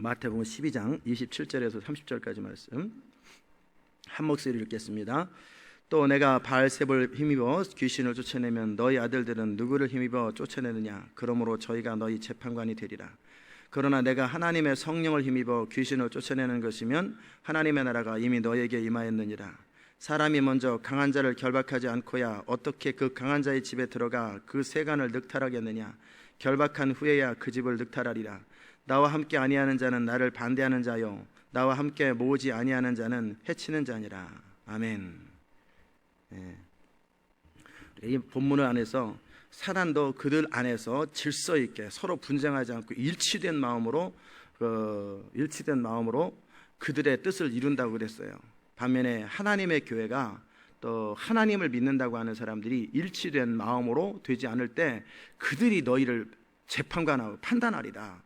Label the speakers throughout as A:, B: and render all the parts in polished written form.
A: 마태복음 12장 27절에서 30절까지 말씀 한 목소리로 읽겠습니다. 또 내가 바알세불 힘입어 귀신을 쫓아내면 너희 아들들은 누구를 힘입어 쫓아내느냐? 그러므로 저희가 너희 재판관이 되리라. 그러나 내가 하나님의 성령을 힘입어 귀신을 쫓아내는 것이면 하나님의 나라가 이미 너희에게 임하였느니라. 사람이 먼저 강한 자를 결박하지 않고야 어떻게 그 강한 자의 집에 들어가 그 세간을 늑탈하겠느냐? 결박한 후에야 그 집을 늑탈하리라. 나와 함께 아니하는 자는 나를 반대하는 자요, 나와 함께 모으지 아니하는 자는 해치는 자니라. 아멘. 이 본문 안에서 사단도 그들 안에서 질서 있게 서로 분쟁하지 않고 일치된 마음으로 그들의 뜻을 이룬다고 그랬어요. 반면에 하나님의 교회가 또 하나님을 믿는다고 하는 사람들이 일치된 마음으로 되지 않을 때 그들이 너희를 재판관하고 판단하리라.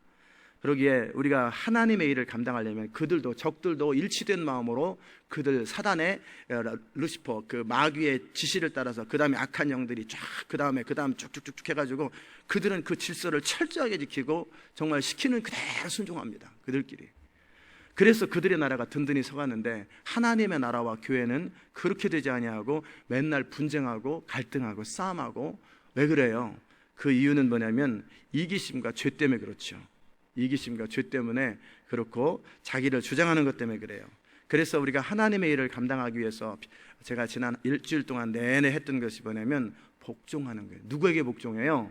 A: 그러기에 우리가 하나님의 일을 감당하려면 그들도 적들도 일치된 마음으로 그들 사단의 루시퍼 그 마귀의 지시를 따라서 그 다음에 악한 영들이 쫙 그 다음 쭉쭉쭉 해가지고 그들은 그 질서를 철저하게 지키고 정말 시키는 그대로 순종합니다. 그들끼리. 그래서 그들의 나라가 든든히 서갔는데 하나님의 나라와 교회는 그렇게 되지 아니하고 맨날 분쟁하고 갈등하고 싸움하고. 왜 그래요? 그 이유는 뭐냐면 이기심과 죄 때문에 그렇죠. 이기심과 죄 때문에 그렇고 자기를 주장하는 것 때문에 그래요. 그래서 우리가 하나님의 일을 감당하기 위해서 제가 지난 일주일 동안 내내 했던 것이 뭐냐면 복종하는 거예요. 누구에게 복종해요?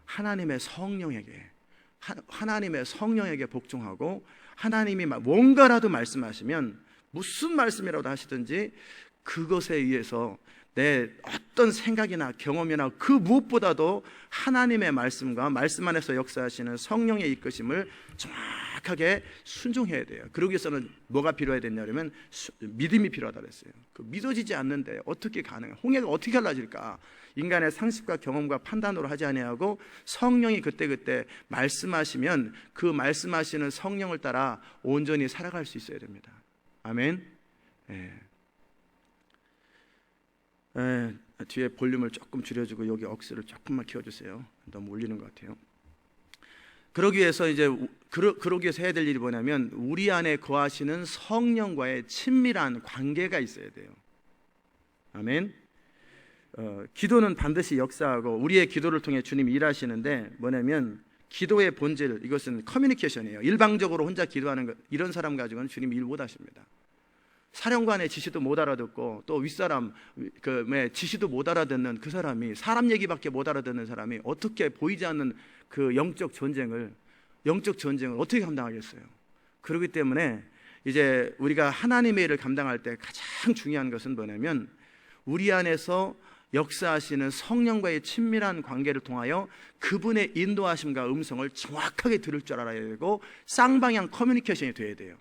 A: 하나님의 성령에게. 하나님의 성령에게 복종하고 하나님이 뭔가라도 말씀하시면 무슨 말씀이라도 하시든지 그것에 의해서 내 어떤 생각이나 경험이나 그 무엇보다도 하나님의 말씀과 말씀 안에서 역사하시는 성령의 이끄심을 정확하게 순종해야 돼요. 그러기 위해서는 뭐가 필요해야 되냐면 믿음이 필요하다고 했어요. 그 믿어지지 않는데 어떻게 가능해? 홍해가 어떻게 갈라질까? 인간의 상식과 경험과 판단으로 하지 아니하고 성령이 그때그때 말씀하시면 그 말씀하시는 성령을 따라 온전히 살아갈 수 있어야 됩니다. 아멘. 뒤에 볼륨을 조금 줄여주고 여기 억스를 조금만 키워주세요. 너무 울리는 것 같아요. 그러기 위해서 그러기 위해서 해야 될 일이 뭐냐면 우리 안에 거하시는 성령과의 친밀한 관계가 있어야 돼요. 아멘. 기도는 반드시 역사하고 우리의 기도를 통해 주님이 일하시는데 뭐냐면 기도의 본질, 이것은 커뮤니케이션이에요. 일방적으로 혼자 기도하는 것, 이런 사람 가지고는 주님이 일 못하십니다. 사령관의 지시도 못 알아듣고 또 윗사람 지시도 못 알아듣는 그 사람이, 사람 얘기밖에 못 알아듣는 사람이 어떻게 보이지 않는 그 영적 전쟁을 어떻게 감당하겠어요? 그렇기 때문에 이제 우리가 하나님의 일을 감당할 때 가장 중요한 것은 뭐냐면 우리 안에서 역사하시는 성령과의 친밀한 관계를 통하여 그분의 인도하심과 음성을 정확하게 들을 줄 알아야 되고 쌍방향 커뮤니케이션이 돼야 돼요.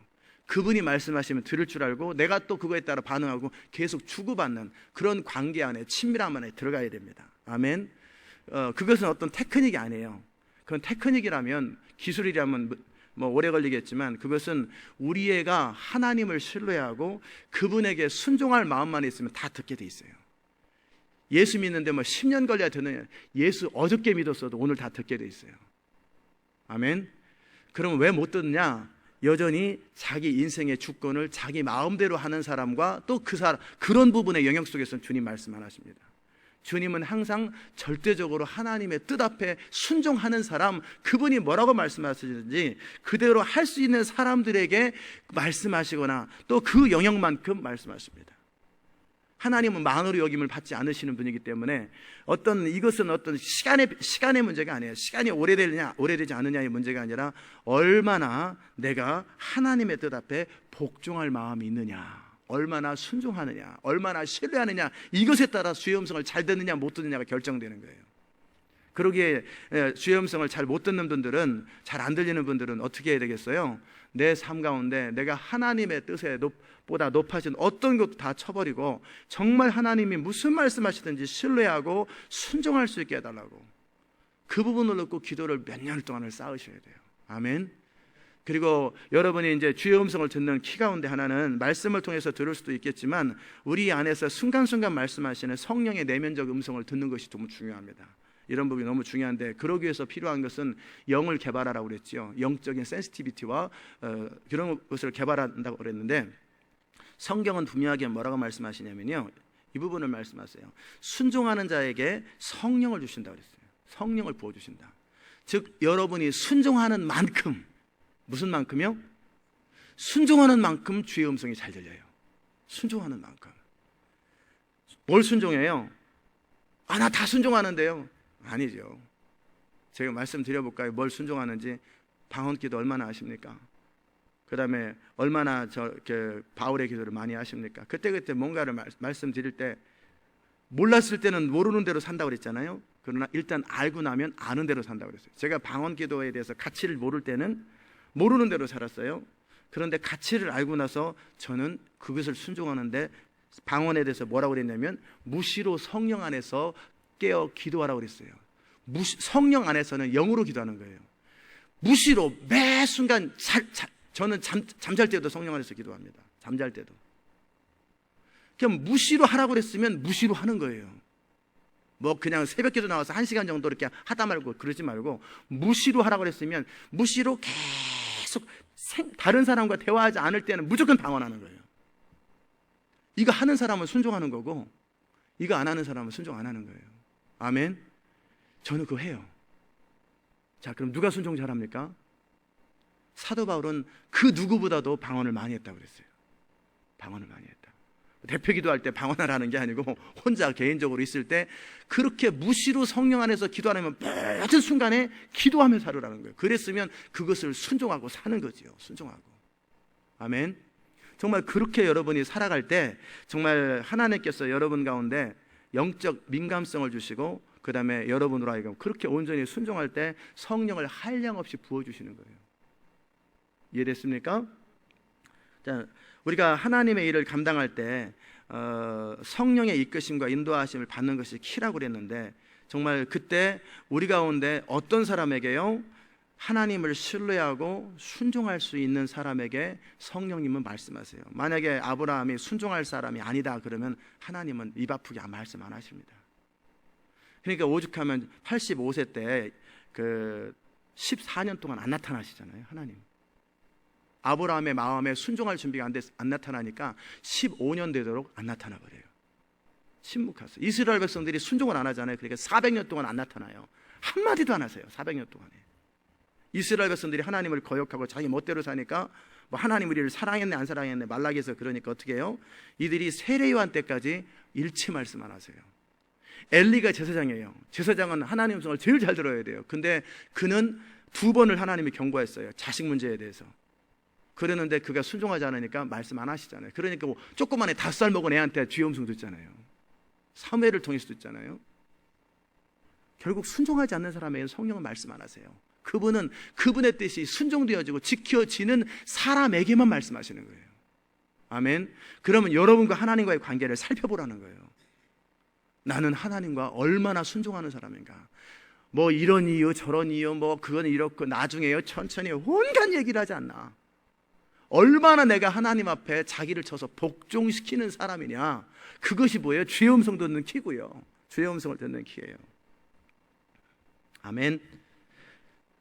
A: 그분이 말씀하시면 들을 줄 알고 내가 또 그거에 따라 반응하고 계속 주고받는 그런 관계 안에, 친밀함 안에 들어가야 됩니다. 아멘. 그것은 어떤 테크닉이 아니에요. 그건 테크닉이라면, 기술이라면 뭐 오래 걸리겠지만 그것은 우리 애가 하나님을 신뢰하고 그분에게 순종할 마음만 있으면 다 듣게 돼 있어요. 예수 믿는데 뭐 10년 걸려야 되느냐? 예수 어저께 믿었어도 오늘 다 듣게 돼 있어요. 아멘. 그러면 왜 못 듣느냐? 여전히 자기 인생의 주권을 자기 마음대로 하는 사람과 또 그런 부분의 영역 속에서는 주님 말씀 안 하십니다. 주님은 항상 절대적으로 하나님의 뜻 앞에 순종하는 사람, 그분이 뭐라고 말씀하시는지 그대로 할 수 있는 사람들에게 말씀하시거나 또 그 영역만큼 말씀하십니다. 하나님은 만으로 여김을 받지 않으시는 분이기 때문에 이것은 어떤 시간의 문제가 아니에요. 시간이 오래되지 않느냐의 문제가 아니라 얼마나 내가 하나님의 뜻 앞에 복종할 마음이 있느냐, 얼마나 순종하느냐, 얼마나 신뢰하느냐, 이것에 따라 주의 음성을 잘 듣느냐 못 듣느냐가 결정되는 거예요. 그러기에 주의 음성을 잘 못 듣는 분들은, 잘 안 들리는 분들은 어떻게 해야 되겠어요? 내 삶 가운데 내가 하나님의 뜻에 보다 높아진 어떤 것도 다 쳐버리고 정말 하나님이 무슨 말씀하시든지 신뢰하고 순종할 수 있게 해달라고, 그 부분을 놓고 기도를 몇 년 동안을 쌓으셔야 돼요. 아멘. 그리고 여러분이 이제 주의 음성을 듣는 키 가운데 하나는 말씀을 통해서 들을 수도 있겠지만 우리 안에서 순간순간 말씀하시는 성령의 내면적 음성을 듣는 것이 너무 중요합니다. 이런 부분이 너무 중요한데, 그러기 위해서 필요한 것은 영을 개발하라고 그랬죠. 영적인 센시티비티와 그런 것을 개발한다고 그랬는데, 성경은 분명하게 뭐라고 말씀하시냐면요, 이 부분을 말씀하세요. 순종하는 자에게 성령을 주신다고 그랬어요. 성령을 부어주신다. 즉 여러분이 순종하는 만큼, 무슨 만큼이요? 순종하는 만큼 주의 음성이 잘 들려요. 순종하는 만큼. 뭘 순종해요? 나 다 순종하는데요. 아니죠. 제가 말씀드려볼까요? 뭘 순종하는지. 방언기도 얼마나 하십니까? 그 다음에 얼마나 바울의 기도를 많이 하십니까? 그때 뭔가를 말씀드릴 때, 몰랐을 때는 모르는 대로 산다고 그랬잖아요. 그러나 일단 알고 나면 아는 대로 산다고 그랬어요. 제가 방언기도에 대해서 가치를 모를 때는 모르는 대로 살았어요. 그런데 가치를 알고 나서 저는 그것을 순종하는데, 방언에 대해서 뭐라고 그랬냐면 무시로 성령 안에서 깨어 기도하라고 그랬어요. 성령 안에서는 영으로 기도하는 거예요. 무시로 매 순간 저는 잠잘 때도 성령 안에서 기도합니다. 잠잘 때도. 그냥 무시로 하라고 그랬으면 무시로 하는 거예요. 뭐 그냥 새벽기도 나와서 1시간 정도 이렇게 하다 말고 그러지 말고, 무시로 하라고 그랬으면 무시로 계속 다른 사람과 대화하지 않을 때는 무조건 방언하는 거예요. 이거 하는 사람은 순종하는 거고, 이거 안 하는 사람은 순종 안 하는 거예요. 아멘. 저는 그거 해요. 자, 그럼 누가 순종 잘합니까? 사도 바울은 그 누구보다도 방언을 많이 했다고 그랬어요. 방언을 많이 했다. 대표 기도할 때 방언하라는 게 아니고 혼자 개인적으로 있을 때 그렇게 무시로 성령 안에서 기도하려면 모든 순간에 기도하며 살으라는 거예요. 그랬으면 그것을 순종하고 사는 거지요. 순종하고. 아멘. 정말 그렇게 여러분이 살아갈 때 정말 하나님께서 여러분 가운데 영적 민감성을 주시고, 그 다음에 여러분으로 하여금 그렇게 온전히 순종할 때 성령을 한량없이 부어주시는 거예요. 이해됐습니까? 자, 우리가 하나님의 일을 감당할 때 성령의 이끄심과 인도하심을 받는 것이 키라고 그랬는데, 정말 그때 우리 가운데 어떤 사람에게요? 하나님을 신뢰하고 순종할 수 있는 사람에게 성령님은 말씀하세요. 만약에 아브라함이 순종할 사람이 아니다 그러면 하나님은 입 아프게 말씀 안 하십니다. 그러니까 오죽하면 85세 때 14년 동안 안 나타나시잖아요. 하나님. 아브라함의 마음에 순종할 준비가 안 나타나니까 15년 되도록 안 나타나 버려요. 침묵하세요. 이스라엘 백성들이 순종을 안 하잖아요. 그러니까 400년 동안 안 나타나요. 한마디도 안 하세요. 400년 동안에. 이스라엘 백성들이 하나님을 거역하고 자기 멋대로 사니까 뭐 하나님 우리를 사랑했네 안 사랑했네 말라기에서 그러니까 어떻게 해요? 이들이 세례요한 때까지 일치 말씀 안 하세요. 엘리가 제사장이에요. 제사장은 하나님 음성을 제일 잘 들어야 돼요. 근데 그는 2번을 하나님이 경고했어요. 자식 문제에 대해서. 그러는데 그가 순종하지 않으니까 말씀 안 하시잖아요. 그러니까 뭐 조그만에 5살 먹은 애한테 주의 음성 듣잖아요. 사무엘을 통해서 듣잖아요. 결국 순종하지 않는 사람에게는 성령은 말씀 안 하세요. 그분은 그분의 뜻이 순종되어지고 지켜지는 사람에게만 말씀하시는 거예요. 아멘. 그러면 여러분과 하나님과의 관계를 살펴보라는 거예요. 나는 하나님과 얼마나 순종하는 사람인가. 뭐 이런 이유 저런 이유 뭐 그건 이렇고 나중에요 천천히 온갖 얘기를 하지 않나. 얼마나 내가 하나님 앞에 자기를 쳐서 복종시키는 사람이냐. 그것이 뭐예요? 주의 음성 듣는 키고요. 주의 음성을 듣는 키예요. 아멘.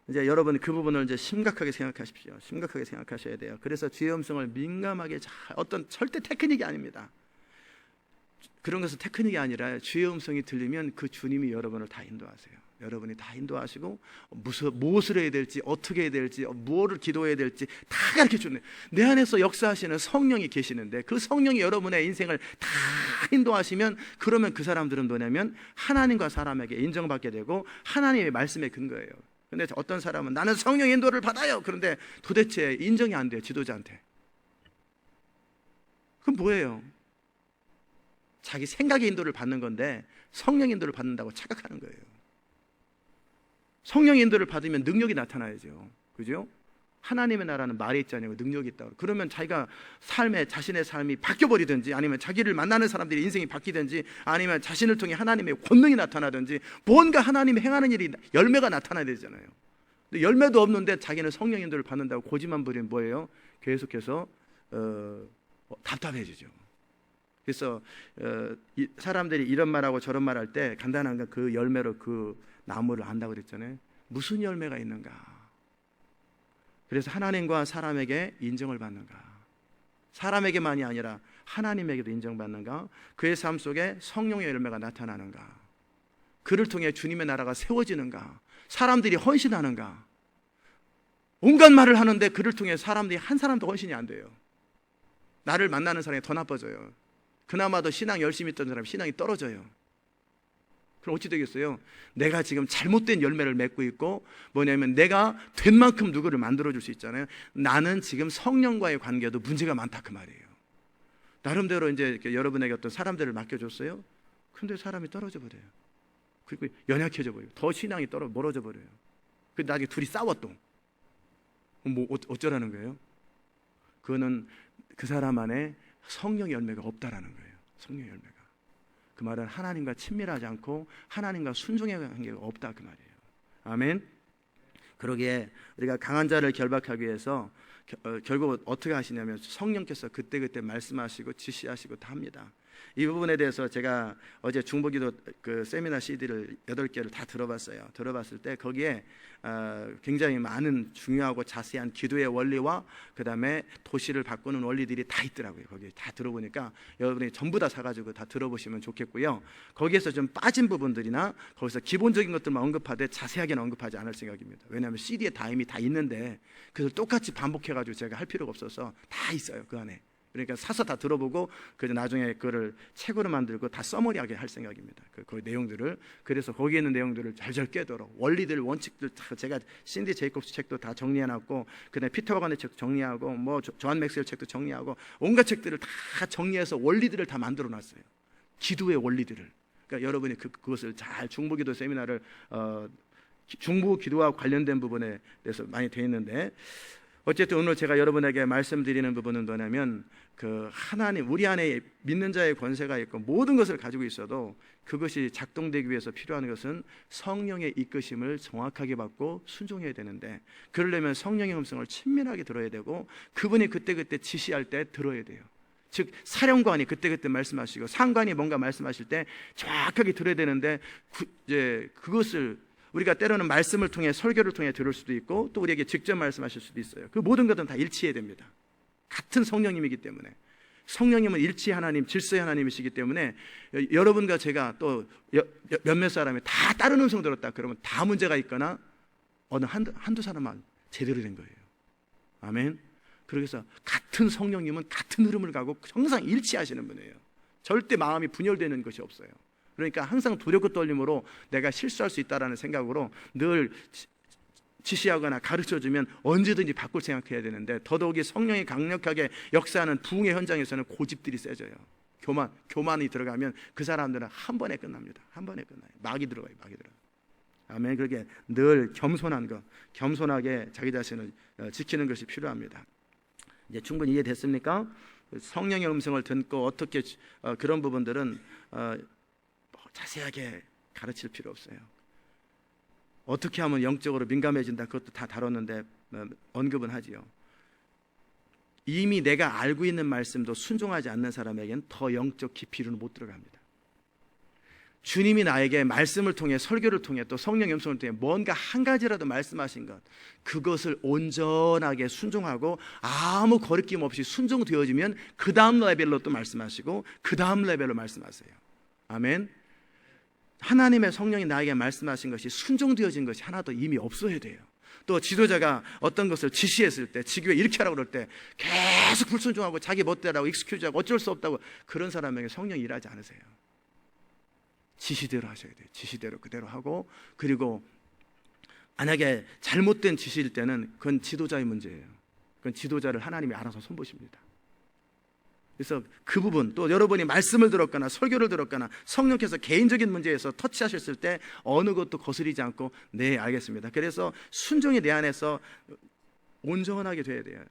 A: 이제 여러분 그 부분을 이제 심각하게 생각하십시오. 심각하게 생각하셔야 돼요. 그래서 주의 음성을 민감하게 어떤 절대 테크닉이 아닙니다. 그런 것은 테크닉이 아니라 주의 음성이 들리면 그 주님이 여러분을 다 인도하세요. 여러분이 다 인도하시고 무엇을 해야 될지 어떻게 해야 될지 무엇을 기도해야 될지 다 가르쳐주는, 내 안에서 역사하시는 성령이 계시는데 그 성령이 여러분의 인생을 다 인도하시면, 그러면 그 사람들은 뭐냐면 하나님과 사람에게 인정받게 되고 하나님의 말씀에 근거해요. 근데 어떤 사람은 나는 성령 인도를 받아요. 그런데 도대체 인정이 안 돼요. 지도자한테. 그럼 뭐예요? 자기 생각의 인도를 받는 건데 성령 인도를 받는다고 착각하는 거예요. 성령 인도를 받으면 능력이 나타나야죠. 그죠? 하나님의 나라는 말에 있지 않냐고 능력이 있다고. 그러면 자기가 자신의 삶이 바뀌어버리든지, 아니면 자기를 만나는 사람들의 인생이 바뀌든지, 아니면 자신을 통해 하나님의 권능이 나타나든지, 뭔가 하나님이 행하는 일이 열매가 나타나야 되잖아요. 근데 열매도 없는데 자기는 성령 인도를 받는다고 고집만 부리면 뭐예요? 계속해서 답답해지죠. 그래서 사람들이 이런 말하고 저런 말할 때 간단한 그 열매로 그 나무를 안다고 그랬잖아요. 무슨 열매가 있는가? 그래서 하나님과 사람에게 인정을 받는가? 사람에게만이 아니라 하나님에게도 인정받는가? 그의 삶 속에 성령의 열매가 나타나는가? 그를 통해 주님의 나라가 세워지는가? 사람들이 헌신하는가? 온갖 말을 하는데 그를 통해 사람들이 한 사람도 헌신이 안 돼요. 나를 만나는 사람이 더 나빠져요. 그나마도 신앙 열심히 있던 사람이 신앙이 떨어져요. 그럼 어찌 되겠어요? 내가 지금 잘못된 열매를 맺고 있고, 뭐냐면 내가 된 만큼 누구를 만들어줄 수 있잖아요. 나는 지금 성령과의 관계도 문제가 많다 그 말이에요. 나름대로 이제 여러분에게 어떤 사람들을 맡겨줬어요. 근데 사람이 떨어져 버려요. 그리고 연약해져 버려요. 더 신앙이 멀어져 버려요. 그 나중에 둘이 싸워 또. 뭐 어쩌라는 거예요? 그거는 그 사람 안에 성령의 열매가 없다라는 거예요. 성령의 열매가. 그 말은 하나님과 친밀하지 않고 하나님과 순종의 관계가 없다 그 말이에요. 아멘. 그러기에 우리가 강한 자를 결박하기 위해서 결국 어떻게 하시냐면 성령께서 그때그때 말씀하시고 지시하시고 다 합니다. 이 부분에 대해서 제가 어제 중보기도 그 세미나 CD를 8개를 다 들어봤을 때 거기에 굉장히 많은 중요하고 자세한 기도의 원리와 그 다음에 도시를 바꾸는 원리들이 다 있더라고요. 거기 다 들어보니까 여러분이 전부 다 사가지고 다 들어보시면 좋겠고요. 거기에서 좀 빠진 부분들이나 거기서 기본적인 것들만 언급하되 자세하게는 언급하지 않을 생각입니다. 왜냐하면 CD에 다 이미 다 있는데 그걸 똑같이 반복해가지고 제가 할 필요가 없어서 다 있어요 그 안에. 그러니까 사서 다 들어보고 그래서 나중에 그거를 책으로 만들고 다 써머리하게 할 생각입니다. 그 내용들을. 그래서 거기에 있는 내용들을 잘잘 깨도록 원리들 원칙들 다 제가 신디 제이콥스 책도 다 정리해놨고 그다음에 피터 와간의 책도 정리하고 뭐 존 맥스웰 책도 정리하고 온갖 책들을 다 정리해서 원리들을 다 만들어놨어요. 기도의 원리들을. 그러니까 여러분이 그것을 잘 중보기도 세미나를 중보기도와 관련된 부분에 대해서 많이 돼 있는데. 어쨌든 오늘 제가 여러분에게 말씀드리는 부분은 뭐냐면 그 하나님 우리 안에 믿는 자의 권세가 있고 모든 것을 가지고 있어도 그것이 작동되기 위해서 필요한 것은 성령의 이끄심을 정확하게 받고 순종해야 되는데 그러려면 성령의 음성을 친밀하게 들어야 되고 그분이 그때그때 지시할 때 들어야 돼요. 즉 사령관이 그때그때 말씀하시고 상관이 뭔가 말씀하실 때 정확하게 들어야 되는데 이제 그것을 우리가 때로는 말씀을 통해 설교를 통해 들을 수도 있고 또 우리에게 직접 말씀하실 수도 있어요. 그 모든 것은 다 일치해야 됩니다. 같은 성령님이기 때문에 성령님은 일치 하나님, 질서의 하나님이시기 때문에 여러분과 제가 또 몇몇 사람이 다 다른 음성 들었다 그러면 다 문제가 있거나 어느 한두 사람만 제대로 된 거예요. 아멘. 그래서 같은 성령님은 같은 흐름을 가고 항상 일치하시는 분이에요. 절대 마음이 분열되는 것이 없어요. 그러니까 항상 두렵고 떨림으로 내가 실수할 수 있다라는 생각으로 늘 지시하거나 가르쳐주면 언제든지 바꿀 생각해야 되는데 더더욱이 성령이 강력하게 역사하는 부흥의 현장에서는 고집들이 세져요. 교만이 들어가면 그 사람들은 한 번에 끝납니다. 한 번에 끝나요. 막이 들어가요. 아멘. 그렇게 늘 겸손하게 자기 자신을 지키는 것이 필요합니다. 이제 충분히 이해됐습니까? 성령의 음성을 듣고 어떻게 그런 부분들은 자세하게 가르칠 필요 없어요. 어떻게 하면 영적으로 민감해진다 그것도 다 다뤘는데 언급은 하지요. 이미 내가 알고 있는 말씀도 순종하지 않는 사람에게는 더 영적 깊이로는 못 들어갑니다. 주님이 나에게 말씀을 통해 설교를 통해 또 성령의 음성을 통해 뭔가 한 가지라도 말씀하신 것 그것을 온전하게 순종하고 아무 거리낌 없이 순종되어지면 그 다음 레벨로 또 말씀하시고 그 다음 레벨로 말씀하세요. 아멘. 하나님의 성령이 나에게 말씀하신 것이 순종되어진 것이 하나도 이미 없어야 돼요. 또 지도자가 어떤 것을 지시했을 때 지교에 이렇게 하라고 그럴 때 계속 불순종하고 자기 멋대로 하고 익스큐즈하고 어쩔 수 없다고 그런 사람에게 성령이 일하지 않으세요. 지시대로 하셔야 돼요. 지시대로 그대로 하고 그리고 만약에 잘못된 지시일 때는 그건 지도자의 문제예요. 그건 지도자를 하나님이 알아서 손보십니다. 그래서 그 부분 또 여러분이 말씀을 들었거나 설교를 들었거나 성령께서 개인적인 문제에서 터치하셨을 때 어느 것도 거스리지 않고 네 알겠습니다. 그래서 순종이 내 안에서 온전하게 돼야 돼요.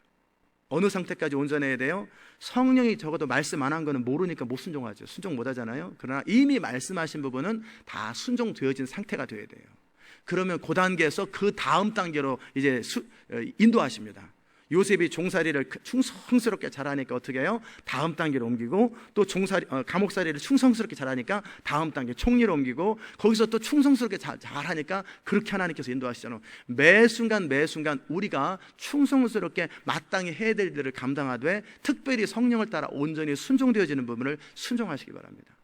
A: 어느 상태까지 온전해야 돼요? 성령이 적어도 말씀 안 한 거는 모르니까 못 순종하죠. 순종 못 하잖아요. 그러나 이미 말씀하신 부분은 다 순종되어진 상태가 돼야 돼요. 그러면 그 단계에서 그 다음 단계로 이제 인도하십니다. 요셉이 종살이를 충성스럽게 잘하니까 어떻게 해요? 다음 단계로 옮기고, 또 감옥살이를 충성스럽게 잘하니까 다음 단계 총리로 옮기고, 거기서 또 충성스럽게 잘하니까 그렇게 하나님께서 인도하시잖아요. 매 순간 우리가 충성스럽게 마땅히 해야 될 일을 감당하되, 특별히 성령을 따라 온전히 순종되어지는 부분을 순종하시기 바랍니다.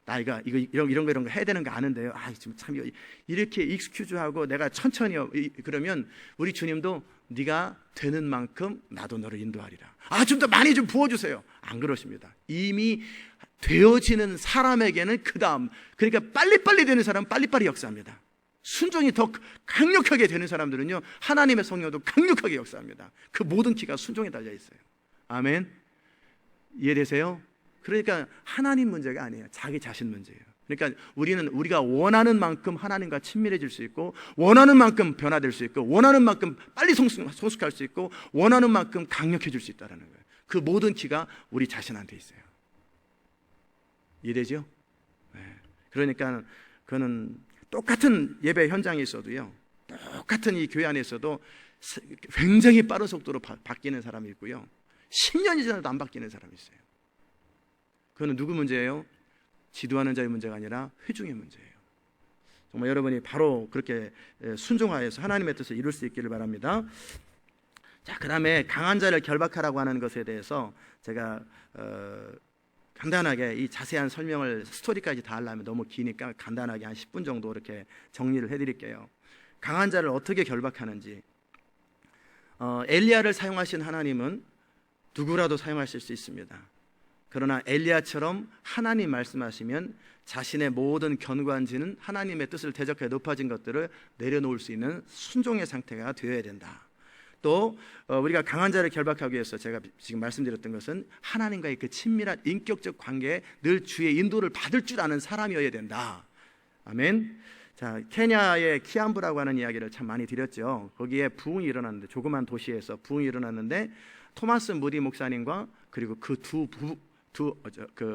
A: 나 이런 거 해야 되는 거 아는데요. 지금 참 이렇게 익스큐즈하고 내가 천천히요. 그러면 우리 주님도 네가 되는 만큼 나도 너를 인도하리라. 좀 더 많이 좀 부어주세요. 안 그러십니다. 이미 되어지는 사람에게는 그 다음, 그러니까 빨리빨리 되는 사람은 빨리빨리 역사합니다. 순종이 더 강력하게 되는 사람들은요, 하나님의 성령도 강력하게 역사합니다. 그 모든 키가 순종에 달려 있어요. 아멘. 이해되세요? 그러니까 하나님 문제가 아니에요. 자기 자신 문제예요. 그러니까 우리가 원하는 만큼 하나님과 친밀해질 수 있고, 원하는 만큼 변화될 수 있고, 원하는 만큼 빨리 성숙할 수 있고, 원하는 만큼 강력해질 수 있다는 거예요. 그 모든 키가 우리 자신한테 있어요. 이해되죠? 네. 그러니까 그는 똑같은 예배 현장에 있어도요, 똑같은 이 교회 안에 있어도 굉장히 빠른 속도로 바뀌는 사람이 있고요, 10년이 지나도 안 바뀌는 사람이 있어요. 그거는 누구 문제예요? 지도하는 자의 문제가 아니라 회중의 문제예요. 정말 여러분이 바로 그렇게 순종하여서 하나님의 뜻을 이룰 수 있기를 바랍니다. 자, 그 다음에 강한 자를 결박하라고 하는 것에 대해서 제가 간단하게 이 자세한 설명을 스토리까지 다 하려면 너무 기니까 간단하게 한 10분 정도 이렇게 정리를 해드릴게요. 강한 자를 어떻게 결박하는지. 엘리야를 사용하신 하나님은 누구라도 사용하실 수 있습니다. 그러나 엘리야처럼 하나님 말씀하시면 자신의 모든 견고한지는 하나님의 뜻을 대적해 높아진 것들을 내려놓을 수 있는 순종의 상태가 되어야 된다. 또 우리가 강한 자를 결박하기 위해서 제가 지금 말씀드렸던 것은 하나님과의 그 친밀한 인격적 관계에 늘 주의 인도를 받을 줄 아는 사람이어야 된다. 아멘. 자, 케냐의 키암부라고 하는 이야기를 참 많이 드렸죠. 거기에 부흥이 일어났는데, 조그만 도시에서 부흥이 일어났는데, 토마스 무디 목사님과 그리고 그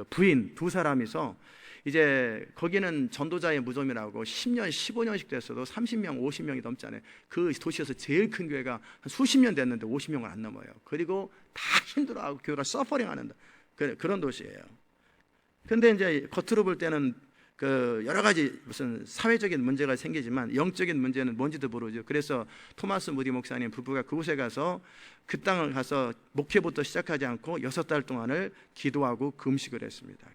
A: 부인 두 사람이서, 이제 거기는 전도자의 무덤이라고 10년, 15년씩 됐어도 30명, 50명이 넘잖아요. 그 도시에서 제일 큰 교회가 한 수십 년 됐는데 50명을 안 넘어요. 그리고 다 힘들어하고 교회가 서퍼링 하는 그런 도시예요. 근데 이제 겉으로 볼 때는 그 여러 가지 무슨 사회적인 문제가 생기지만 영적인 문제는 뭔지도 모르죠. 그래서 토마스 무디 목사님 부부가 그곳에 가서 그 땅을 가서 목회부터 시작하지 않고 6달 동안을 기도하고 금식을 했습니다.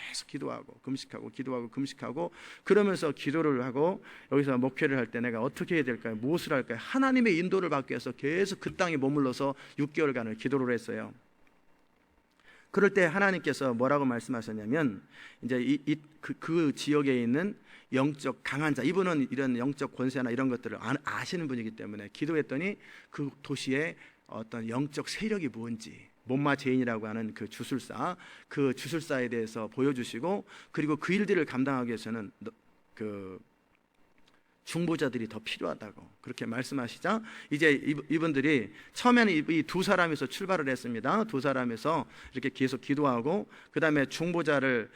A: 계속 기도하고 금식하고 기도하고 금식하고, 그러면서 기도를 하고 여기서 목회를 할 때 내가 어떻게 해야 될까요? 무엇을 할까요? 하나님의 인도를 받기 위해서 계속 그 땅에 머물러서 6개월간을 기도를 했어요. 그럴 때 하나님께서 뭐라고 말씀하셨냐면, 이제 그 지역에 있는 영적 강한 자, 이분은 이런 영적 권세나 이런 것들을 아시는 분이기 때문에 기도했더니 그 도시의 어떤 영적 세력이 뭔지, 몬마 제인이라고 하는 그 주술사에 대해서 보여주시고, 그리고 그 일들을 감당하기 위해서는 그 중보자들이 더 필요하다고 그렇게 말씀하시자, 이제 이분들이 처음에는 이 두 사람에서 출발을 했습니다. 두 사람에서 이렇게 계속 기도하고, 그 다음에 중보자를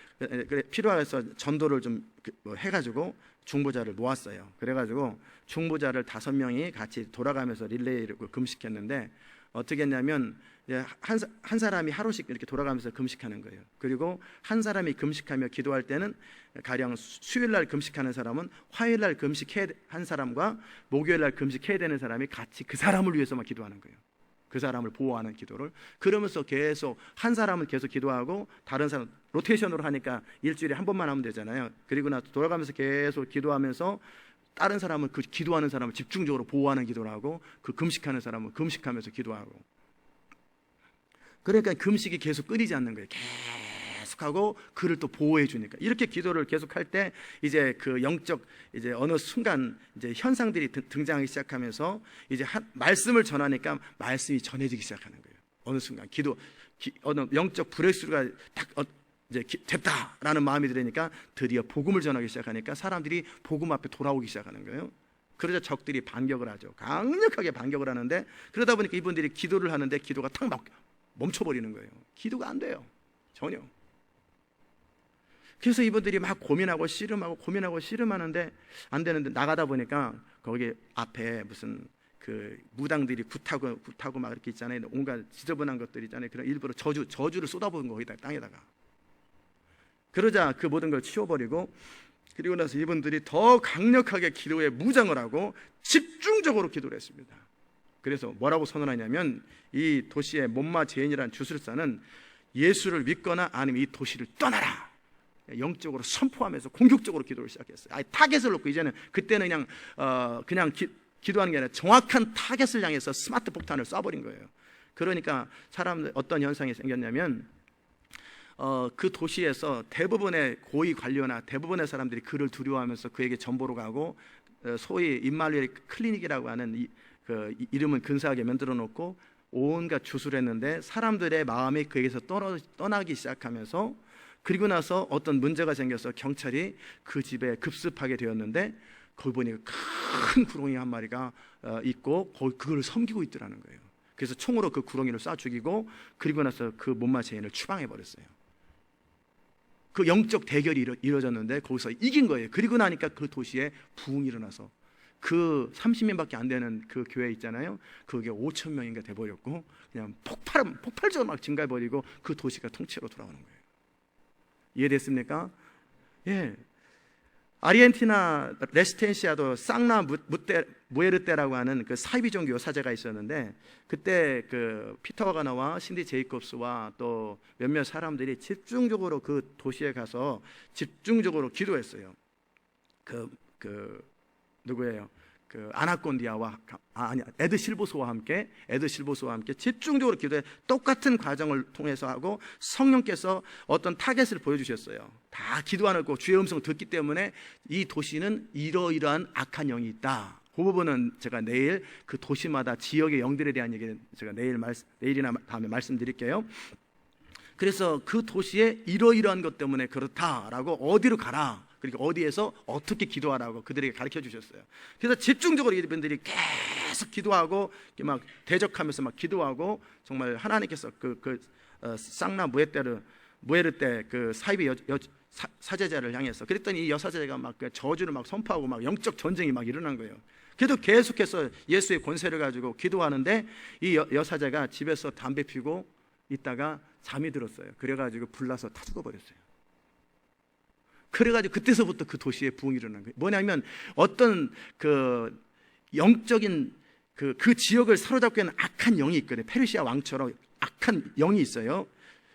A: 필요해서 전도를 좀 해가지고 중보자를 모았어요. 그래가지고 중보자를 5명이 같이 돌아가면서 릴레이를 금식했는데, 어떻게 했냐면 한 사람이 하루씩 이렇게 돌아가면서 금식하는 거예요. 그리고 한 사람이 금식하며 기도할 때는 가령 수요일날 금식하는 사람은 화요일날 금식해야 한 사람과 목요일날 금식해야 되는 사람이 같이 그 사람을 위해서만 기도하는 거예요. 그 사람을 보호하는 기도를. 그러면서 계속 한 사람은 계속 기도하고, 다른 사람 로테이션으로 하니까 일주일에 한 번만 하면 되잖아요. 그리고 나서 돌아가면서 계속 기도하면서 다른 사람은 그 기도하는 사람을 집중적으로 보호하는 기도를 하고, 그 금식하는 사람은 금식하면서 기도하고. 그러니까 금식이 계속 끊이지 않는 거예요. 계속하고 그를 또 보호해 주니까. 이렇게 기도를 계속할 때 이제 그 영적 이제 어느 순간 이제 현상들이 등장하기 시작하면서 이제 말씀을 전하니까 말씀이 전해지기 시작하는 거예요. 어느 순간 어느 영적 브레이크스루가 딱 이제 됐다라는 마음이 들으니까 드디어 복음을 전하기 시작하니까 사람들이 복음 앞에 돌아오기 시작하는 거예요. 그러자 적들이 반격을 하죠. 강력하게 반격을 하는데, 그러다 보니까 이분들이 기도를 하는데 기도가 탁 멈춰버리는 거예요. 기도가 안 돼요. 전혀. 그래서 이분들이 막 고민하고 씨름하는데 안 되는데, 나가다 보니까 거기 앞에 무슨 그 무당들이 굿하고 막 이렇게 있잖아요. 온갖 지저분한 것들 있잖아요. 그런 일부러 저주를 쏟아부은 거기다 땅에다가. 그러자 그 모든 걸 치워버리고, 그리고 나서 이분들이 더 강력하게 기도에 무장을 하고 집중적으로 기도를 했습니다. 그래서 뭐라고 선언하냐면, 이 도시의 몬마 제인이라는 주술사는 예수를 믿거나 아니면 이 도시를 떠나라, 영적으로 선포하면서 공격적으로 기도를 시작했어요. 아예 타겟을 놓고, 이제는 그때는 그냥 기도하는 게 아니라 정확한 타겟을 향해서 스마트 폭탄을 쏴버린 거예요. 그러니까 사람들 어떤 현상이 생겼냐면, 그 도시에서 대부분의 고위 관료나 대부분의 사람들이 그를 두려워하면서 그에게 전보로 가고, 소위 임마누엘 클리닉이라고 하는 그 이름은 근사하게 만들어 놓고 온갖 주술을 했는데, 사람들의 마음이 그에게서 떠나기 시작하면서, 그리고 나서 어떤 문제가 생겨서 경찰이 그 집에 급습하게 되었는데, 거기 보니까 큰 구렁이 한 마리가 있고 그걸 섬기고 있더라는 거예요. 그래서 총으로 그 구렁이를 쏴 죽이고, 그리고 나서 그 몬마 제인을 추방해 버렸어요. 그 영적 대결이 이루어졌는데 거기서 이긴 거예요. 그리고 나니까 그 도시에 부흥이 일어나서 그 30명밖에 안 되는 그 교회 있잖아요. 그게 5,000명인가 돼버렸고, 그냥 폭발적으로 막 증가해버리고 그 도시가 통째로 돌아오는 거예요. 이해됐습니까? 예. 아르헨티나 레시텐시아도 쌍나 무에르테라고 하는 그 사이비 종교 사제가 있었는데, 그때 그 피터 가나와 신디 제이콥스와 또 몇몇 사람들이 집중적으로 그 도시에 가서 집중적으로 기도했어요. 누구예요? 그 아나콘디아와 에드 실보스와 함께 집중적으로 기도해 똑같은 과정을 통해서 하고, 성령께서 어떤 타겟을 보여주셨어요. 다 기도하고 주의 음성을 듣기 때문에 이 도시는 이러이러한 악한 영이 있다. 그 부분은 제가 내일 그 도시마다 지역의 영들에 대한 얘기는 제가 내일이나 다음에 말씀드릴게요. 그래서 그 도시에 이러이러한 것 때문에 그렇다라고 어디로 가라, 그리고 어디에서 어떻게 기도하라고 그들에게 가르쳐 주셨어요. 그래서 집중적으로 이분들이 계속 기도하고 막 대적하면서 막 기도하고, 정말 하나님께서 쌍나 무에르테 그 사이비 사제자를 향해서, 그랬더니 이 여사제가 막 저주를 막 선포하고 막 영적 전쟁이 막 일어난 거예요. 그래도 계속해서 예수의 권세를 가지고 기도하는데, 이 여사제가 집에서 담배 피고 있다가 잠이 들었어요. 그래가지고 불나서 타 죽어버렸어요. 그래가지고 그때서부터 그 도시에 부흥이 일어난 거예요. 뭐냐면, 어떤 그 영적인 그 지역을 사로잡고 있는 악한 영이 있거든요. 페르시아 왕처럼 악한 영이 있어요.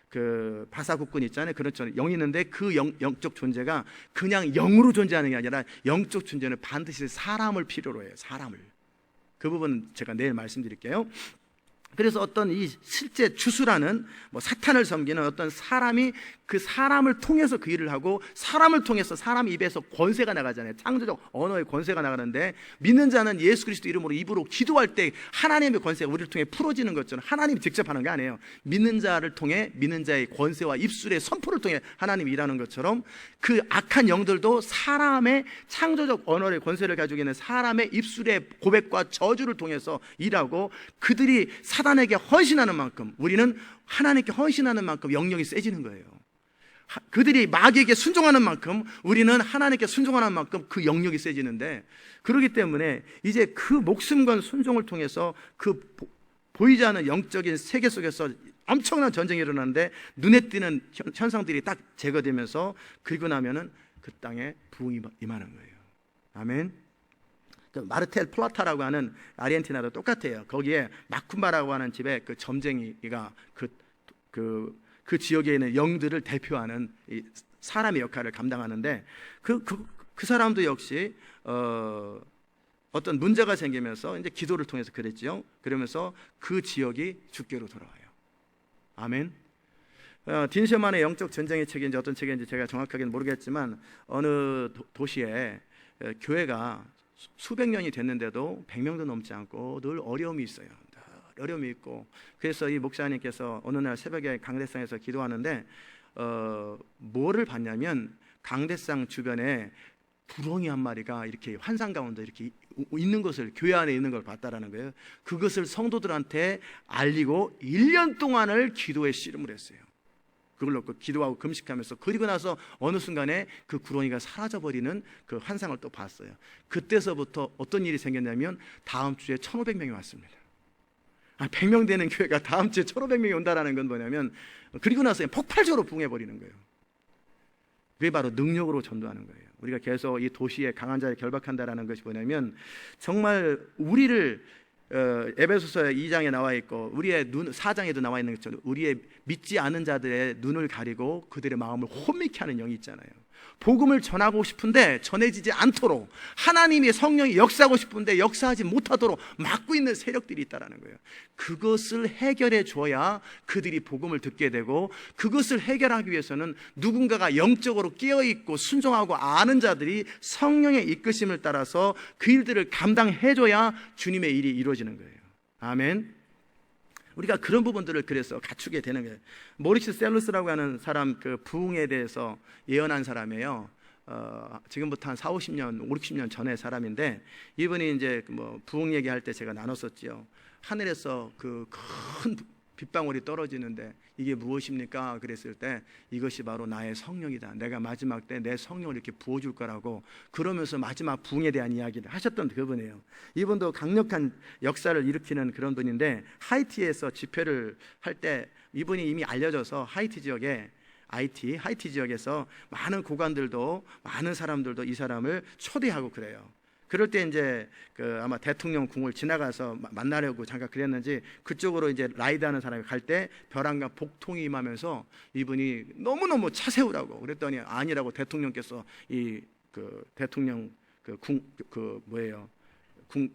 A: 그 바사국군 있잖아요. 그런 영이 있는데, 그 영적 존재가 그냥 영으로 존재하는 게 아니라 영적 존재는 반드시 사람을 필요로 해요. 사람을. 그 부분은 제가 내일 말씀드릴게요. 그래서 어떤 이 실제 주수라는 사탄을 섬기는 어떤 사람이 그 사람을 통해서 그 일을 하고, 사람을 통해서 사람 입에서 권세가 나가잖아요. 창조적 언어의 권세가 나가는데, 믿는 자는 예수 그리스도 이름으로 입으로 기도할 때 하나님의 권세가 우리를 통해 풀어지는 것처럼, 하나님이 직접 하는 게 아니에요. 믿는 자를 통해, 믿는 자의 권세와 입술의 선포를 통해 하나님이 일하는 것처럼, 그 악한 영들도 사람의 창조적 언어의 권세를 가지고 있는 사람의 입술의 고백과 저주를 통해서 일하고, 그들이 사단에게 헌신하는 만큼, 우리는 하나님께 헌신하는 만큼 영역이 세지는 거예요. 그들이 마귀에게 순종하는 만큼, 우리는 하나님께 순종하는 만큼 그 영역이 세지는데, 그렇기 때문에 이제 그 목숨과 순종을 통해서 그 보이지 않는 영적인 세계 속에서 엄청난 전쟁이 일어나는데, 눈에 띄는 현상들이 딱 제거되면서, 그리고 나면은 그 땅에 부흥이 임하는 거예요. 아멘. 마르텔 플라타라고 하는 아르헨티나도 똑같아요. 거기에 마쿰바라고 하는 집에 그 점쟁이가 그 지역에 있는 영들을 대표하는 이 사람의 역할을 감당하는데, 그 사람도 역시 어떤 문제가 생기면서 이제 기도를 통해서 그랬죠. 그러면서 그 지역이 주께로 돌아와요. 아멘. 딘셔만의 영적 전쟁의 책인지 어떤 책인지 제가 정확하게는 모르겠지만, 어느 도시에 교회가 수백 년이 됐는데도 100명도 넘지 않고 늘 어려움이 있어요. 어려움이 있고, 그래서 이 목사님께서 어느 날 새벽에 강대상에서 기도하는데, 뭐를 봤냐면, 강대상 주변에 구렁이 한 마리가 이렇게 환상 가운데 이렇게 있는 것을, 교회 안에 있는 걸 봤다라는 거예요. 그것을 성도들한테 알리고 1년 동안을 기도에 씨름을 했어요. 그걸 놓고 기도하고 금식하면서, 그리고 나서 어느 순간에 그 구렁이가 사라져버리는 그 환상을 또 봤어요. 그때서부터 어떤 일이 생겼냐면 다음 주에 1,500명이 왔습니다. 100명 되는 교회가 다음 주에 1,500명이 온다는 건 뭐냐면, 그리고 나서 폭발적으로 부흥해버리는 거예요. 그게 바로 능력으로 전도하는 거예요. 우리가 계속 이 도시에 강한 자를 결박한다라는 것이 뭐냐면, 정말 우리를 에베소서 2장에 나와 있고 우리의 4장에도 나와 있는 것처럼 우리의 믿지 않은 자들의 눈을 가리고 그들의 마음을 혼미케 하는 영이 있잖아요. 복음을 전하고 싶은데 전해지지 않도록, 하나님의 성령이 역사하고 싶은데 역사하지 못하도록 막고 있는 세력들이 있다는 거예요. 그것을 해결해 줘야 그들이 복음을 듣게 되고, 그것을 해결하기 위해서는 누군가가 영적으로 깨어있고 순종하고 아는 자들이 성령의 이끄심을 따라서 그 일들을 감당해 줘야 주님의 일이 이루어지는 거예요. 아멘. 우리가 그런 부분들을 그래서 갖추게 되는 거예요. 모리스 셀루스라고 하는 사람, 그 부흥에 대해서 예언한 사람이에요. 지금부터 한 40, 50년, 60년 전의 사람인데, 이분이 이제 뭐 부흥 얘기할 때 제가 나눴었죠. 하늘에서 그 큰 빗방울이 떨어지는데 이게 무엇입니까? 그랬을 때 이것이 바로 나의 성령이다. 내가 마지막 때 내 성령을 이렇게 부어줄 거라고, 그러면서 마지막 부흥에 대한 이야기를 하셨던 그분이에요. 이분도 강력한 역사를 일으키는 그런 분인데, 하이티에서 집회를 할 때 이분이 이미 알려져서 하이티 지역에 하이티 지역에서 많은 고관들도 많은 사람들도 이 사람을 초대하고 그래요. 그럴 때 이제 아마 대통령 궁을 지나가서 만나려고 잠깐 그랬는지, 그쪽으로 이제 라이드하는 사람이 갈 때 벼랑과 복통이 임하면서 이분이 너무너무 차 세우라고 그랬더니 아니라고, 대통령께서 대통령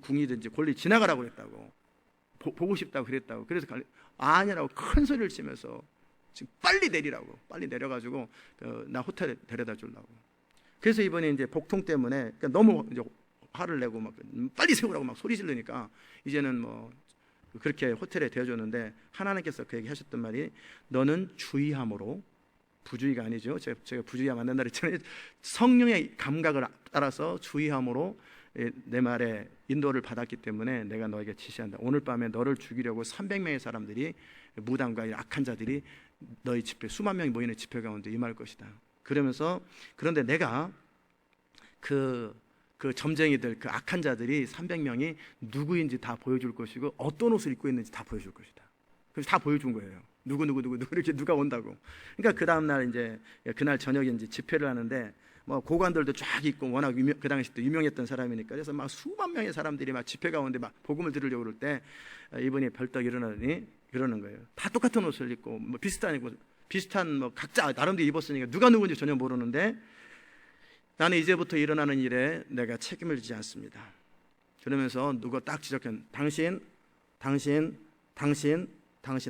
A: 궁이든지 권리 지나가라고 그랬다고, 보고 싶다고 그랬다고. 그래서 아니라고 큰 소리를 치면서 지금 빨리 내리라고, 빨리 내려가지고 나 호텔에 데려다 주려고. 그래서 이번에 이제 복통 때문에 너무 이제 화를 내고 막 빨리 세우라고 막 소리 지르니까 이제는 뭐 그렇게 호텔에 데려줬는데, 하나님께서 그 얘기 하셨던 말이, 너는 주의함으로, 부주의가 아니죠. 제가 부주의가 만난다 그랬잖아요. 성령의 감각을 따라서 주의함으로 내 말에 인도를 받았기 때문에 내가 너에게 지시한다. 오늘 밤에 너를 죽이려고 300명의 사람들이, 무당과 악한 자들이 너희 집회, 수만 명이 모이는 집회 가운데 임할 것이다. 그러면서, 그런데 내가 그 점쟁이들, 그 악한 자들이 300명이 누구인지 다 보여줄 것이고 어떤 옷을 입고 있는지 다 보여줄 것이다. 그래서 다 보여준 거예요. 누구 이렇게 누가 온다고. 그러니까 그 다음 날 이제 그날 저녁에 이제 집회를 하는데, 뭐 고관들도 쫙 있고 워낙 그 당시 때 유명했던 사람이니까, 그래서 막 수만 명의 사람들이 막 집회 가운데 막 복음을 들으려고 그럴 때 이분이 벌떡 일어나더니 그러는 거예요. 다 똑같은 옷을 입고 뭐 비슷한 뭐 각자 나름대로 입었으니까 누가 누군지 전혀 모르는데, 나는 이제부터 일어나는 일에 내가 책임을 지지 않습니다. 그러면서 누가 딱 지적한, 당신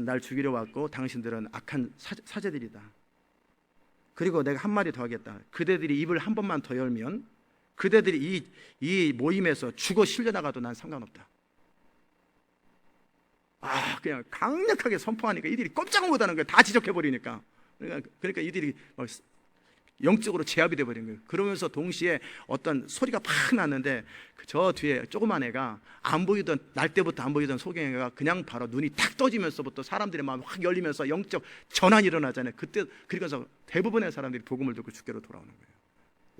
A: 날 죽이려 왔고 당신들은 악한 사제들이다. 그리고 내가 한마디 더 하겠다. 그대들이 입을 한 번만 더 열면 그대들이 이 모임에서 죽어 실려나가도 난 상관없다. 그냥 강력하게 선포하니까 이들이 꼼짝 못하는 거예요. 다 지적해버리니까. 그러니까 이들이 영적으로 제압이 돼버린 거예요. 그러면서 동시에 어떤 소리가 팍 났는데, 저 뒤에 조그만 애가 날 때부터 안 보이던 소경애가 그냥 바로 눈이 탁 떠지면서부터 사람들의 마음이 확 열리면서 영적 전환이 일어나잖아요. 그래서 대부분의 사람들이 복음을 듣고 주께로 돌아오는 거예요.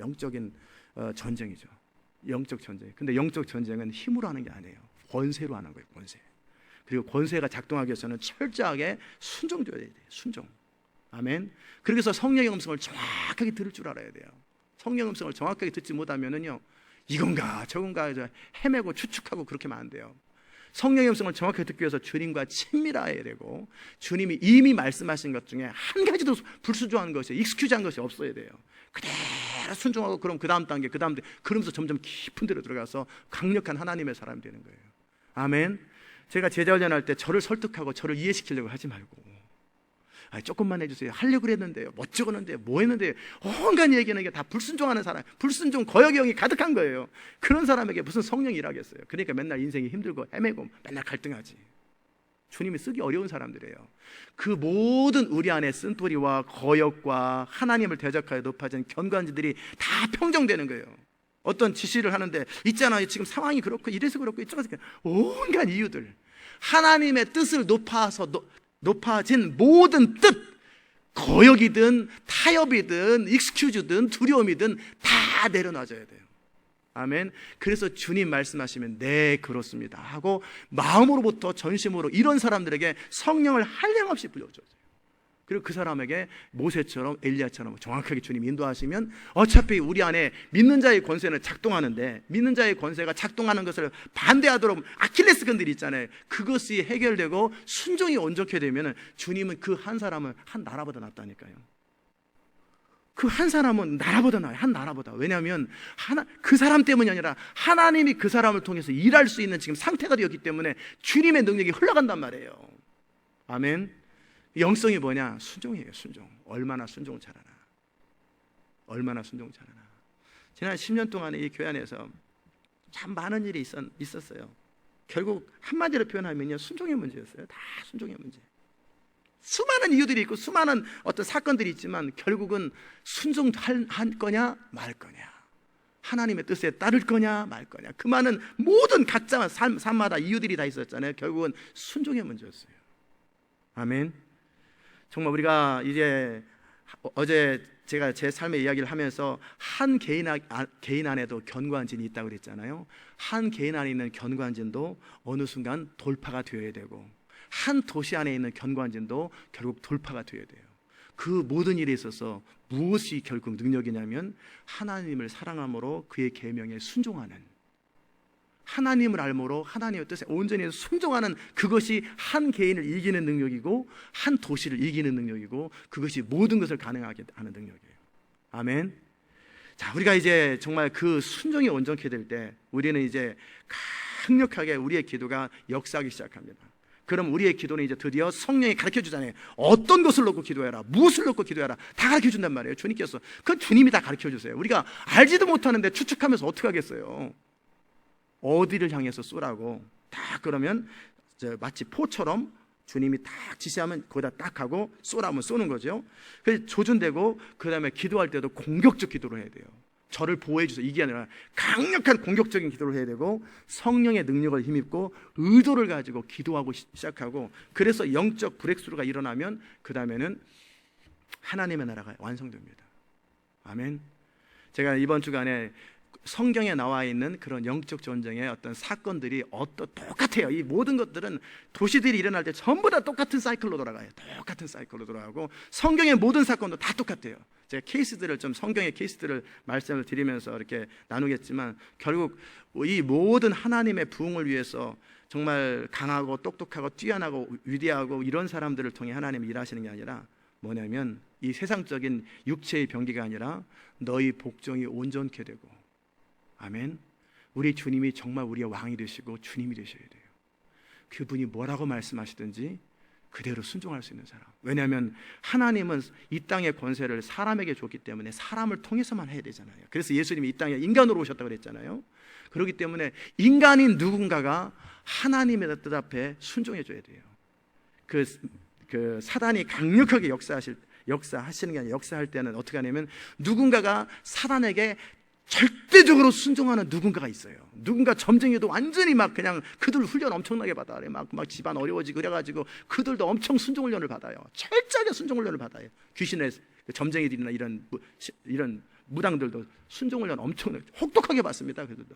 A: 영적인 전쟁이죠. 영적 전쟁. 근데 영적 전쟁은 힘으로 하는 게 아니에요. 권세로 하는 거예요. 권세. 그리고 권세가 작동하기 위해서는 철저하게 순종줘야 돼요. 순종. 아멘. 그래서 성령의 음성을 정확하게 들을 줄 알아야 돼요. 성령의 음성을 정확하게 듣지 못하면은요, 이건가 저건가 해서 헤매고 추측하고 그렇게 하면 안 돼요. 성령의 음성을 정확하게 듣기 위해서 주님과 친밀해야 되고, 주님이 이미 말씀하신 것 중에 한 가지도 불수조한 것이, 익스큐즈한 것이 없어야 돼요. 그대로 순종하고, 그럼 그 다음 단계, 그러면서 점점 깊은 데로 들어가서 강력한 하나님의 사람이 되는 거예요. 아멘. 제가 제자 훈련할 때 저를 설득하고 저를 이해시키려고 하지 말고, 조금만 해주세요. 하려고 그랬는데요. 뭐 찍었는데요. 뭐 했는데요. 온갖 얘기는 게 다 불순종하는 사람, 불순종 거역형이 가득한 거예요. 그런 사람에게 무슨 성령이 일하겠어요. 그러니까 맨날 인생이 힘들고 헤매고 맨날 갈등하지. 주님이 쓰기 어려운 사람들이에요. 그 모든 우리 안에 쓴뿌리와 거역과 하나님을 대적하여 높아진 견고한지들이 다 평정되는 거예요. 어떤 지시를 하는데, 있잖아요. 지금 상황이 그렇고 이래서 그렇고 이쪽에서 온갖 이유들. 하나님의 뜻을 높아진 모든 뜻, 거역이든 타협이든 익스큐즈든 두려움이든 다 내려놔줘야 돼요. 아멘. 그래서 주님 말씀하시면 네 그렇습니다 하고 마음으로부터 전심으로 이런 사람들에게 성령을 한량없이 불려줘요. 그리고 그 사람에게 모세처럼 엘리야처럼 정확하게 주님 인도하시면 어차피 우리 안에 믿는 자의 권세는 작동하는데, 믿는 자의 권세가 작동하는 것을 반대하도록 아킬레스 건들이 있잖아요. 그것이 해결되고 순종이 온전케 되면 주님은 그 한 사람은 한 나라보다 낫다니까요. 그 한 사람은 나라보다 나아요. 한 나라보다. 왜냐하면 그 사람 때문이 아니라 하나님이 그 사람을 통해서 일할 수 있는 지금 상태가 되었기 때문에 주님의 능력이 흘러간단 말이에요. 아멘. 영성이 뭐냐? 순종이에요. 순종. 얼마나 순종을 잘하나. 얼마나 순종을 잘하나. 지난 10년 동안에 이 교회 안에서 참 많은 일이 있었어요. 결국 한마디로 표현하면요, 순종의 문제였어요. 다 순종의 문제. 수많은 이유들이 있고 수많은 어떤 사건들이 있지만 결국은 순종할 거냐 말 거냐, 하나님의 뜻에 따를 거냐 말 거냐, 그 많은 모든 각자 삶마다 이유들이 다 있었잖아요. 결국은 순종의 문제였어요. 아멘. 정말 우리가 이제 어제 제가 제 삶의 이야기를 하면서 한 개인 안에도 견고한진이 있다고 그랬잖아요. 한 개인 안에 있는 견고한진도 어느 순간 돌파가 되어야 되고, 한 도시 안에 있는 견고한진도 결국 돌파가 되어야 돼요. 그 모든 일에 있어서 무엇이 결국 능력이냐면 하나님을 사랑함으로 그의 계명에 순종하는, 하나님을 알므로 하나님의 뜻에 온전히 순종하는, 그것이 한 개인을 이기는 능력이고 한 도시를 이기는 능력이고 그것이 모든 것을 가능하게 하는 능력이에요. 아멘. 자, 우리가 이제 정말 그 순종이 온전케 될 때 우리는 이제 강력하게 우리의 기도가 역사하기 시작합니다. 그럼 우리의 기도는 이제 드디어 성령이 가르쳐 주잖아요. 어떤 것을 놓고 기도해라, 무엇을 놓고 기도해라, 다 가르쳐 준단 말이에요. 주님께서. 그건 주님이 다 가르쳐 주세요. 우리가 알지도 못하는데 추측하면서 어떻게 하겠어요? 어디를 향해서 쏘라고 딱 그러면 마치 포처럼 주님이 딱 지시하면 거기다 딱 하고 쏘라면 쏘는 거죠. 그래서 조준되고 그 다음에 기도할 때도 공격적 기도를 해야 돼요. 저를 보호해 주세요, 이게 아니라 강력한 공격적인 기도를 해야 되고, 성령의 능력을 힘입고 의도를 가지고 기도하고 시작하고, 그래서 영적 브렉스루가 일어나면 그 다음에는 하나님의 나라가 완성됩니다. 아멘. 제가 이번 주간에 성경에 나와 있는 그런 영적 전쟁의 어떤 사건들이 똑같아요. 이 모든 것들은 도시들이 일어날 때 전부 다 똑같은 사이클로 돌아가요. 똑같은 사이클로 돌아가고 성경의 모든 사건도 다 똑같아요. 제가 케이스들을 좀, 성경의 케이스들을 말씀을 드리면서 이렇게 나누겠지만, 결국 이 모든 하나님의 부흥을 위해서 정말 강하고 똑똑하고 뛰어나고 위대하고 이런 사람들을 통해 하나님이 일하시는 게 아니라 뭐냐면 이 세상적인 육체의 병기가 아니라 너희 복종이 온전케 되고, 아멘. 우리 주님이 정말 우리의 왕이 되시고 주님이 되셔야 돼요. 그분이 뭐라고 말씀하시든지 그대로 순종할 수 있는 사람. 왜냐하면 하나님은 이 땅의 권세를 사람에게 줬기 때문에 사람을 통해서만 해야 되잖아요. 그래서 예수님이 이 땅에 인간으로 오셨다고 그랬잖아요. 그렇기 때문에 인간인 누군가가 하나님의 뜻 앞에 순종해 줘야 돼요. 그 사단이 강력하게 역사하시는 게 아니라, 역사할 때는 어떻게 하냐면 누군가가 사단에게 절대적으로 순종하는 누군가가 있어요. 누군가 점쟁이도 완전히 막 그냥 그들 훈련 엄청나게 받아요. 막 집안 어려워지고 그래가지고 그들도 엄청 순종 훈련을 받아요. 철저하게 순종 훈련을 받아요. 귀신의 점쟁이들이나 이런 무당들도 순종 훈련 엄청 혹독하게 받습니다. 그들도.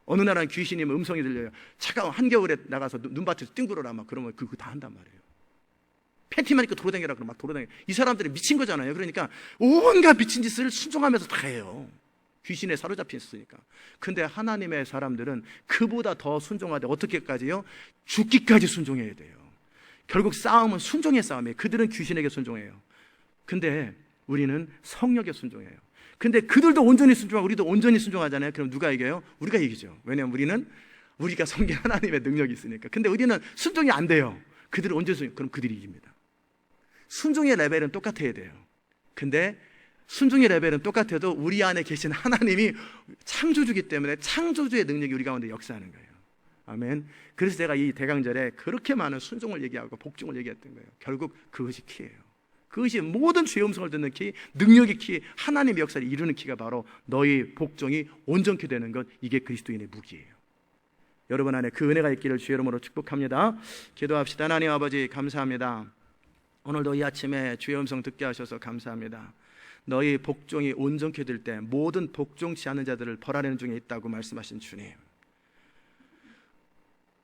A: 어느 나라는 귀신이 음성이 들려요. 차가운 한겨울에 나가서 눈밭에서 띵구러라 막 그러면 그거 다 한단 말이에요. 팬티만 입고 돌아다니라 그러면 막 돌아다녀. 이 사람들이 미친 거잖아요. 그러니까 온갖 미친 짓을 순종하면서 다 해요. 귀신에 사로잡혔으니까. 근데 하나님의 사람들은 그보다 더 순종하되 어떻게까지요? 죽기까지 순종해야 돼요. 결국 싸움은 순종의 싸움이에요. 그들은 귀신에게 순종해요. 근데 우리는 성령에 순종해요. 근데 그들도 온전히 순종하고 우리도 온전히 순종하잖아요. 그럼 누가 이겨요? 우리가 이기죠. 왜냐하면 우리가 섬긴 하나님의 능력이 있으니까. 근데 우리는 순종이 안 돼요. 그들은 온전히 순종, 그럼 그들이 이깁니다. 순종의 레벨은 똑같아야 돼요. 근데 순종의 레벨은 똑같아도 우리 안에 계신 하나님이 창조주기 때문에 창조주의 능력이 우리 가운데 역사하는 거예요. 아멘. 그래서 제가 이 대강절에 그렇게 많은 순종을 얘기하고 복종을 얘기했던 거예요. 결국 그것이 키예요. 그것이 모든 주의 음성을 듣는 키, 능력의 키, 하나님의 역사를 이루는 키가 바로 너희 복종이 온전케 되는 것, 이게 그리스도인의 무기예요. 여러분 안에 그 은혜가 있기를 주의 이름으로 축복합니다. 기도합시다. 하나님 아버지 감사합니다. 오늘도 이 아침에 주의 음성 듣게 하셔서 감사합니다. 너희 복종이 온전케 될 때 모든 복종치 않은 자들을 벌하는 중에 있다고 말씀하신 주님,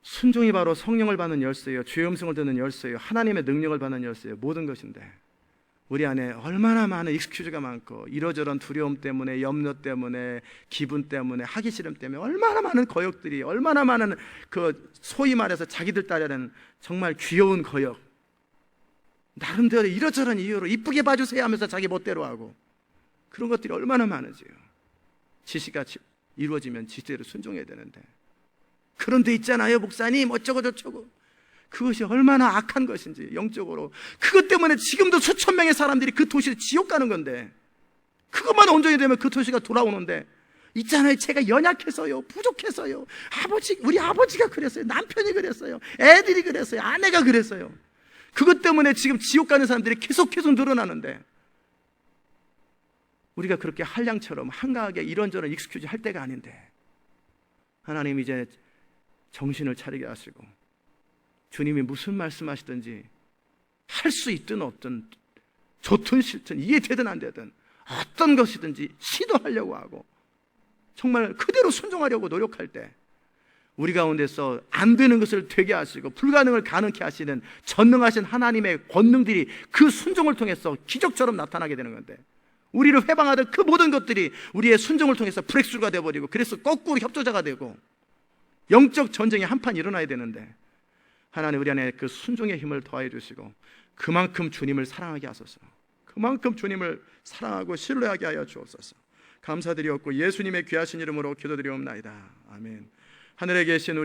A: 순종이 바로 성령을 받는 열쇠예요. 주의 음성을 듣는 열쇠예요. 하나님의 능력을 받는 열쇠예요. 모든 것인데 우리 안에 얼마나 많은 익스큐즈가 많고 이러저런 두려움 때문에, 염려 때문에, 기분 때문에, 하기 싫음 때문에 얼마나 많은 거역들이, 얼마나 많은 그 소위 말해서 자기들 딸이라는 정말 귀여운 거역, 나름대로 이러저런 이유로 이쁘게 봐주세요 하면서 자기 멋대로 하고, 그런 것들이 얼마나 많으지요. 지시가 이루어지면 지시대로 순종해야 되는데, 그런 데 있잖아요 목사님 어쩌고 저쩌고. 그것이 얼마나 악한 것인지 영적으로. 그것 때문에 지금도 수천 명의 사람들이 그 도시에 지옥 가는 건데, 그것만 온전히 되면 그 도시가 돌아오는데, 있잖아요 제가 연약해서요, 부족해서요, 우리 아버지가 그랬어요, 남편이 그랬어요, 애들이 그랬어요, 아내가 그랬어요. 그것 때문에 지금 지옥 가는 사람들이 계속 늘어나는데, 우리가 그렇게 한량처럼 한가하게 이런저런 익스큐즈 할 때가 아닌데, 하나님 이제 정신을 차리게 하시고 주님이 무슨 말씀하시든지 할 수 있든 없든, 좋든 싫든, 이해되든 안 되든 어떤 것이든지 시도하려고 하고 정말 그대로 순종하려고 노력할 때, 우리 가운데서 안 되는 것을 되게 하시고 불가능을 가능케 하시는 전능하신 하나님의 권능들이 그 순종을 통해서 기적처럼 나타나게 되는 건데, 우리를 회방하던 그 모든 것들이 우리의 순종을 통해서 브렉스루가 되어버리고, 그래서 거꾸로 협조자가 되고 영적 전쟁이 한판 일어나야 되는데, 하나님 우리 안에 그 순종의 힘을 더해 주시고 그만큼 주님을 사랑하게 하소서. 그만큼 주님을 사랑하고 신뢰하게 하여 주옵소서. 감사드리옵고 예수님의 귀하신 이름으로 기도드리옵나이다. 아멘. 하늘에 계신 우리